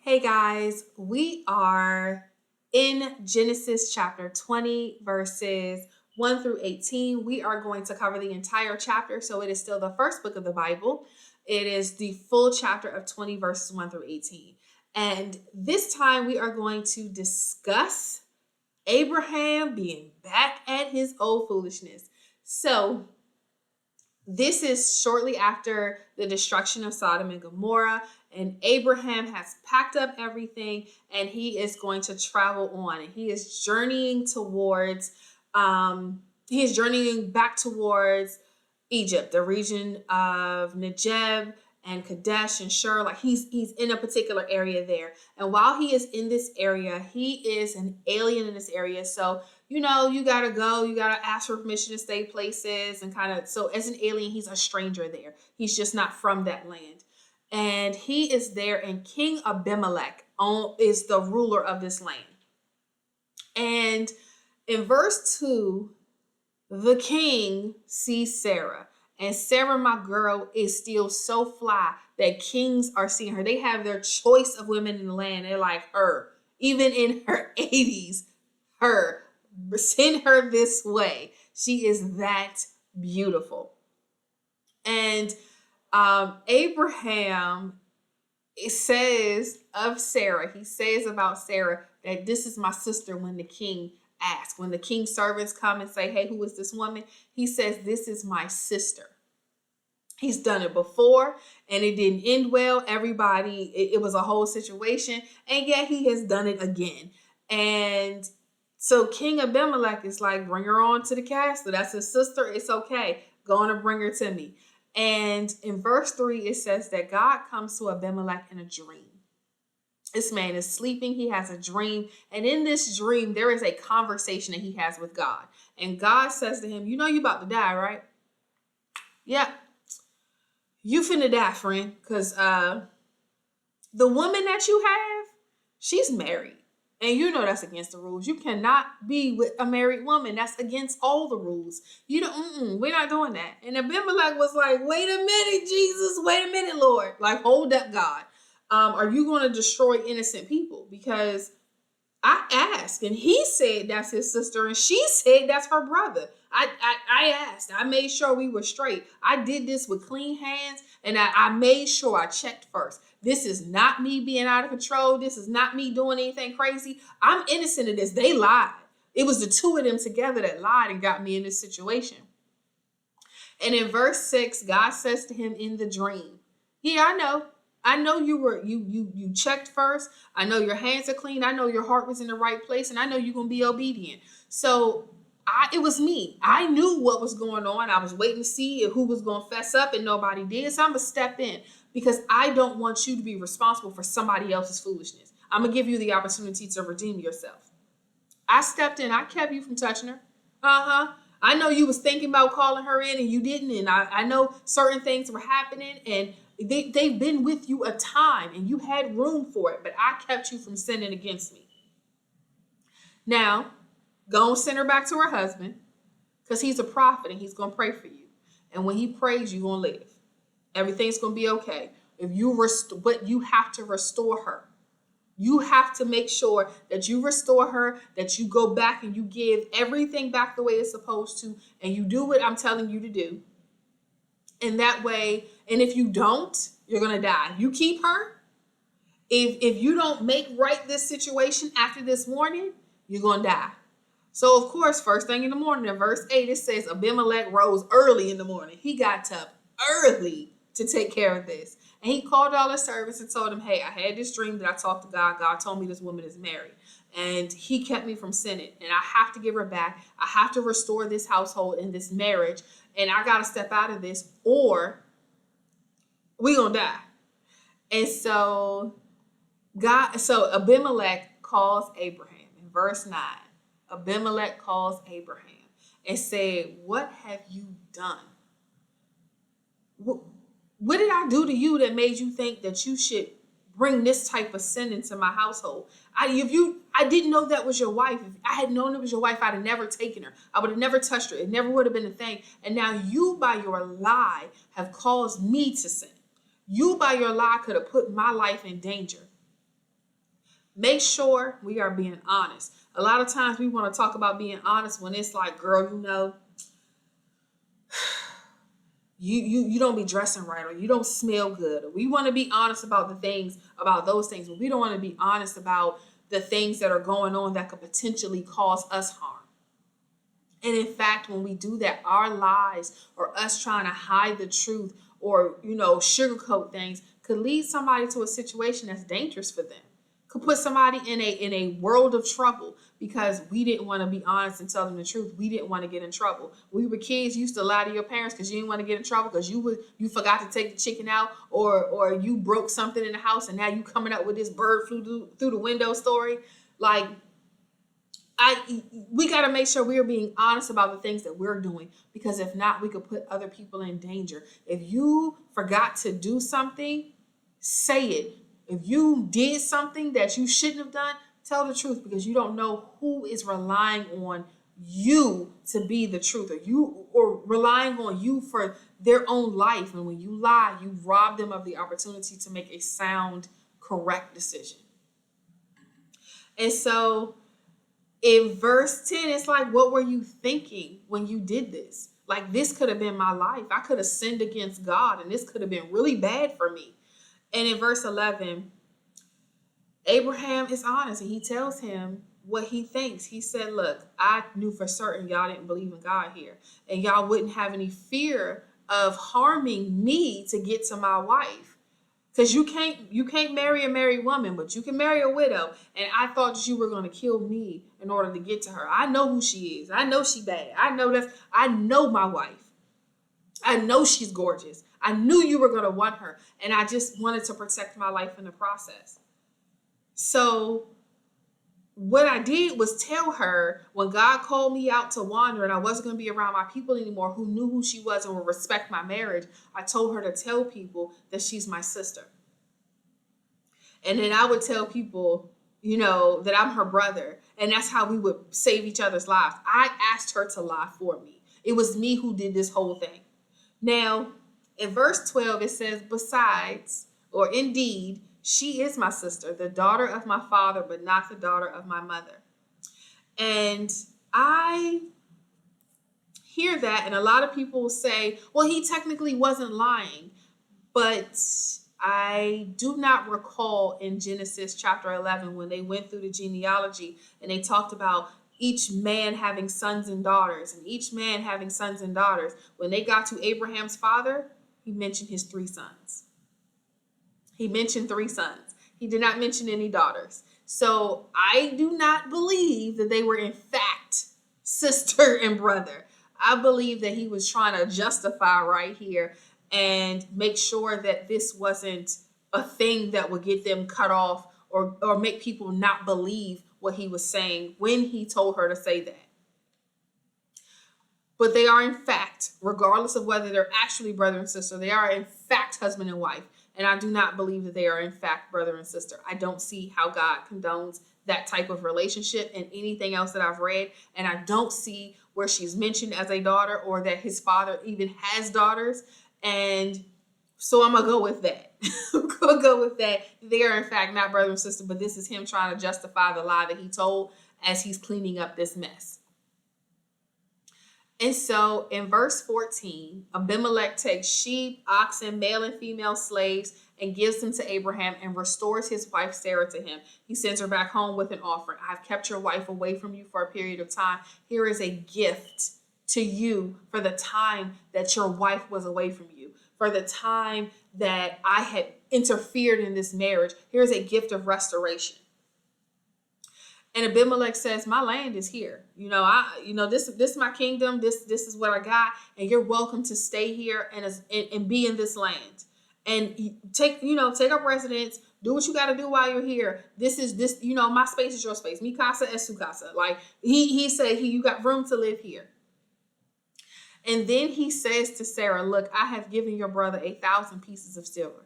Hey guys, we are in Genesis chapter 20, verses 1 through 18. We are going to cover the entire chapter, so it is still the first book of the Bible. It is the full chapter of 20, verses 1 through 18. And this time we are going to discuss Abraham being back at his old foolishness. So, this is shortly after the destruction of Sodom and Gomorrah, and Abraham has packed up everything and he is going to travel on. And he is journeying towards, he is journeying back towards Egypt, the region of Negev and Kadesh and Shur. Like he's in a particular area there. And while he is in this area, he is an alien in this area. So you gotta go, you gotta ask for permission to stay places and kind of, so as an alien, he's a stranger there. He's just not from that land. And he is there, and King Abimelech is the ruler of this land. And in verse 2, the king sees Sarah. And Sarah, my girl, is still so fly that kings are seeing her. They have their choice of women in the land. They're like, her, even in her 80s, her. Send her this way. She is that beautiful. And Abraham says of Sarah, he says about Sarah that this is my sister when the king asks. When the king's servants come and say, hey, who is this woman? He says, this is my sister. He's done it before and it didn't end well. It was a whole situation. And yet he has done it again. And so King Abimelech is like, bring her on to the castle. That's his sister. It's okay. Go on and bring her to me. And in verse 3, it says that God comes to Abimelech in a dream. This man is sleeping. He has a dream. And in this dream, there is a conversation that he has with God. And God says to him, you about to die, right? Yeah. You finna die, friend. Because the woman that you have, she's married. And that's against the rules. You cannot be with a married woman. That's against all the rules. We're not doing that. And Abimelech was like, wait a minute, Jesus. Wait a minute, Lord. Like, hold up, God. Are you going to destroy innocent people? Because I asked, and he said that's his sister, and she said that's her brother. I asked. I made sure we were straight. I did this with clean hands, and I made sure I checked first. This is not me being out of control. This is not me doing anything crazy. I'm innocent of this. They lied. It was the two of them together that lied and got me in this situation. And in verse 6, God says to him in the dream, yeah, I know you checked first. I know your hands are clean. I know your heart was in the right place, and I know you're going to be obedient. So it was me. I knew what was going on. I was waiting to see who was going to fess up, and nobody did. So I'm going to step in because I don't want you to be responsible for somebody else's foolishness. I'm going to give you the opportunity to redeem yourself. I stepped in. I kept you from touching her. I know you was thinking about calling her in and you didn't. And I know certain things were happening and they've been with you a time and you had room for it, but I kept you from sinning against me. Now, go and send her back to her husband because he's a prophet and he's going to pray for you. And when he prays, you're going to live. Everything's going to be okay. But you have to restore her. You have to make sure that you restore her, that you go back and you give everything back the way it's supposed to, and you do what I'm telling you to do. And that way, and if you don't, you're going to die. You keep her. If you don't make right this situation after this warning, you're going to die. So, of course, first thing in the morning, in verse 8, it says Abimelech rose early in the morning. He got up early to take care of this. And he called all his servants and told them, hey, I had this dream that I talked to God. God told me this woman is married. And he kept me from sinning. And I have to give her back. I have to restore this household and this marriage. And I got to step out of this or we're going to die. And so Abimelech calls Abraham in verse 9. Abimelech calls Abraham and said, what have you done? What did I do to you that made you think that you should bring this type of sin into my household? I didn't know that was your wife. If I had known it was your wife, I'd have never taken her. I would have never touched her. It never would have been a thing. And now you, by your lie, have caused me to sin. You, by your lie, could have put my life in danger. Make sure we are being honest. A lot of times we want to talk about being honest when it's like, girl, you don't be dressing right, or you don't smell good. Or we want to be honest about those things, but we don't want to be honest about the things that are going on that could potentially cause us harm. And in fact, when we do that, our lies or us trying to hide the truth or, sugarcoat things could lead somebody to a situation that's dangerous for them. Could put somebody in a world of trouble because we didn't want to be honest and tell them the truth. We didn't want to get in trouble. When we were kids, you used to lie to your parents because you didn't want to get in trouble because you forgot to take the chicken out, or you broke something in the house and now you coming up with this bird flew through the window story. Like, we got to make sure we're being honest about the things that we're doing, because if not, we could put other people in danger. If you forgot to do something, say it. If you did something that you shouldn't have done, tell the truth, because you don't know who is relying on you to be the truth, or relying on you for their own life. And when you lie, you rob them of the opportunity to make a sound, correct decision. And so in verse 10, it's like, what were you thinking when you did this? Like, this could have been my life. I could have sinned against God, and this could have been really bad for me. And in verse 11, Abraham is honest, and he tells him what he thinks. He said, look, I knew for certain y'all didn't believe in God here, and y'all wouldn't have any fear of harming me to get to my wife. Because you can't marry a married woman, but you can marry a widow. And I thought that you were going to kill me in order to get to her. I know who she is. I know she bad. I know my wife. I know she's gorgeous. I knew you were going to want her. And I just wanted to protect my life in the process. So what I did was tell her, when God called me out to wander and I wasn't going to be around my people anymore who knew who she was and would respect my marriage, I told her to tell people that she's my sister. And then I would tell people, that I'm her brother. And that's how we would save each other's lives. I asked her to lie for me. It was me who did this whole thing. Now, in verse 12, it says, besides, or indeed, she is my sister, the daughter of my father, but not the daughter of my mother. And I hear that, and a lot of people say, well, he technically wasn't lying. But I do not recall in Genesis chapter 11 when they went through the genealogy and they talked about each man having sons and daughters, and each man having sons and daughters. When they got to Abraham's father, he mentioned his 3 sons. He mentioned 3 sons. He did not mention any daughters. So I do not believe that they were in fact sister and brother. I believe that he was trying to justify right here and make sure that this wasn't a thing that would get them cut off or make people not believe what he was saying when he told her to say that. But they are in fact, regardless of whether they're actually brother and sister, they are in fact husband and wife. And I do not believe that they are in fact brother and sister. I don't see how God condones that type of relationship in anything else that I've read. And I don't see where she's mentioned as a daughter or that his father even has daughters. And so I'm going to go with that. I'm going to go with that. They are in fact not brother and sister, but this is him trying to justify the lie that he told as he's cleaning up this mess. And so in verse 14, Abimelech takes sheep, oxen, male and female slaves, and gives them to Abraham and restores his wife Sarah to him. He sends her back home with an offering. I've kept your wife away from you for a period of time. Here is a gift to you for the time that your wife was away from you, for the time that I had interfered in this marriage. Here's a gift of restoration. And Abimelech says, my land is here. This is my kingdom. This is what I got. And you're welcome to stay here and be in this land. And take up residence. Do what you got to do while you're here. My space is your space. Mi casa es su casa. Like he said, you got room to live here. And then he says to Sarah, look, I have given your brother 1,000 pieces of silver.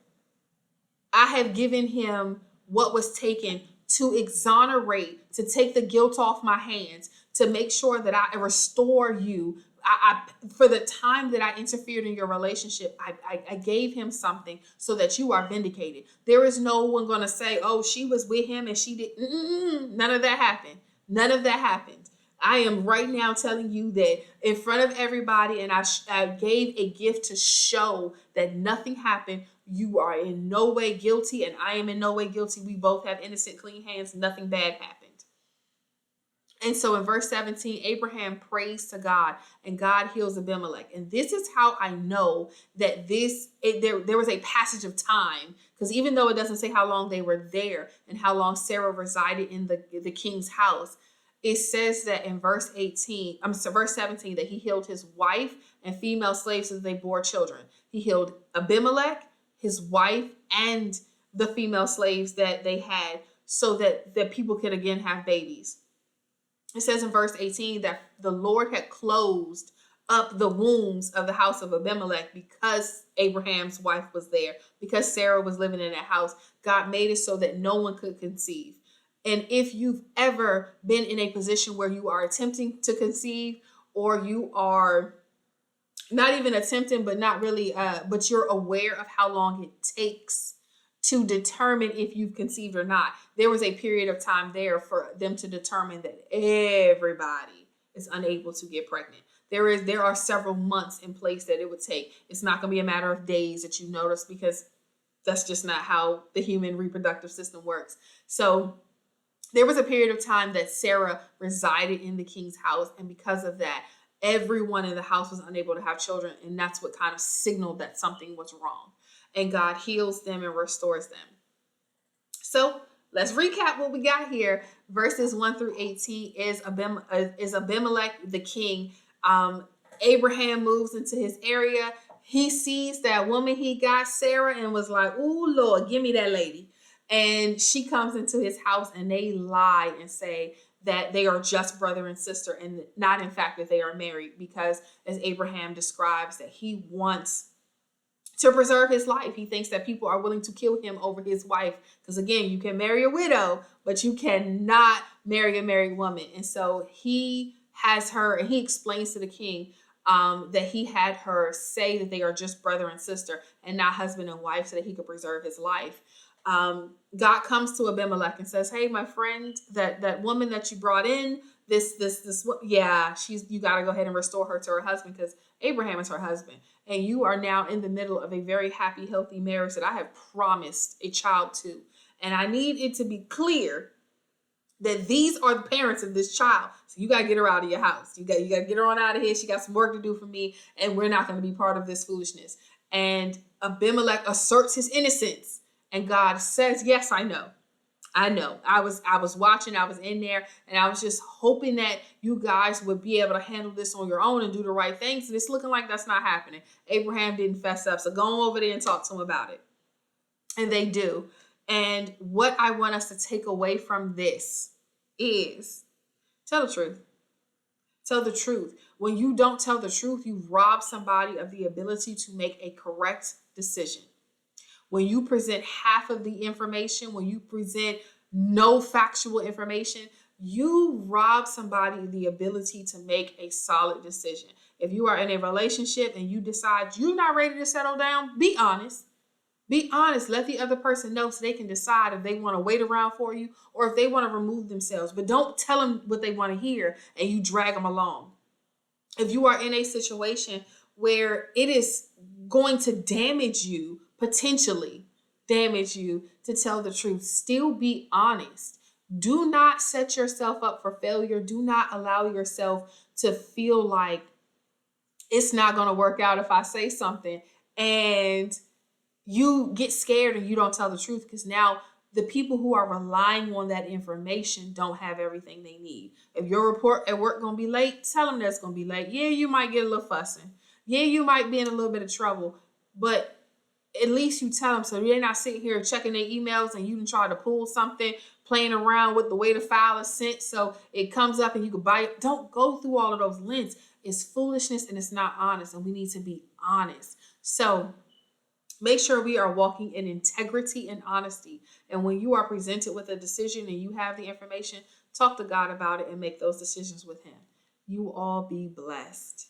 I have given him what was taken to exonerate, to take the guilt off my hands, to make sure that I restore you for the time that I interfered in your relationship, I gave him something so that you are vindicated. There is no one going to say, oh, she was with him and she did. None of that happened. None of that happened. I am right now telling you that in front of everybody, and I gave a gift to show that nothing happened. You are in no way guilty, and I am in no way guilty. We both have innocent, clean hands. Nothing bad happened. And so in verse 17, Abraham prays to God and God heals Abimelech. And this is how I know that there was a passage of time, because even though it doesn't say how long they were there and how long Sarah resided in the king's house, it says that in verse 17, that he healed his wife and female slaves as they bore children. He healed Abimelech, his wife, and the female slaves that they had, so that people could again have babies. It says in verse 18 that the Lord had closed up the wombs of the house of Abimelech because Abraham's wife was there, because Sarah was living in that house. God made it so that no one could conceive. And if you've ever been in a position where you are attempting to conceive, or you are not even attempting, but not really, but you're aware of how long it takes to determine if you've conceived or not. There was a period of time there for them to determine that everybody is unable to get pregnant. There are several months in place that it would take. It's not going to be a matter of days that you notice, because that's just not how the human reproductive system works. So there was a period of time that Sarah resided in the king's house, and because of that, everyone in the house was unable to have children, and that's what kind of signaled that something was wrong. And God heals them and restores them. So let's recap what we got here. Verses 1 through 18 is Abimelech, the king. Abraham moves into his area. He sees that woman he got, Sarah, and was like, "Ooh, Lord, give me that lady." And she comes into his house, and they lie and say that they are just brother and sister, and not in fact that they are married, because as Abraham describes, that he wants to preserve his life. He thinks that people are willing to kill him over his wife, because again, you can marry a widow, but you cannot marry a married woman. And so he has her, and he explains to the king that he had her say that they are just brother and sister and not husband and wife, so that he could preserve his life. God comes to Abimelech and says, "Hey, my friend, that woman that you brought in, you got to go ahead and restore her to her husband, because Abraham is her husband. And you are now in the middle of a very happy, healthy marriage that I have promised a child to. And I need it to be clear that these are the parents of this child. So you got to get her out of your house. You got to get her on out of here. She got some work to do for me, and we're not going to be part of this foolishness." And Abimelech asserts his innocence. And God says, "Yes, I know. I know. I was watching, I was in there, and I was just hoping that you guys would be able to handle this on your own and do the right things. And it's looking like that's not happening." Abraham didn't fess up. So go over there and talk to him about it. And they do. And what I want us to take away from this is tell the truth. Tell the truth. When you don't tell the truth, you rob somebody of the ability to make a correct decision. When you present half of the information, when you present no factual information, you rob somebody the ability to make a solid decision. If you are in a relationship and you decide you're not ready to settle down, be honest. Be honest. Let the other person know so they can decide if they want to wait around for you or if they want to remove themselves. But don't tell them what they want to hear and you drag them along. If you are in a situation where it is going to potentially damage you to tell the truth, still be honest. Do not set yourself up for failure. Do not allow yourself to feel like it's not going to work out if I say something and you get scared and you don't tell the truth, because now the people who are relying on that information don't have everything they need. If your report at work going to be late, tell them that's going to be late. Yeah, you might get a little fussing. Yeah, you might be in a little bit of trouble, but at least you tell them so they're not sitting here checking their emails and you can try to pull something, playing around with the way the file is sent so it comes up and you can buy it. Don't go through all of those links. It's foolishness and it's not honest, and we need to be honest. So make sure we are walking in integrity and honesty. And when you are presented with a decision and you have the information, talk to God about it and make those decisions with Him. You all be blessed.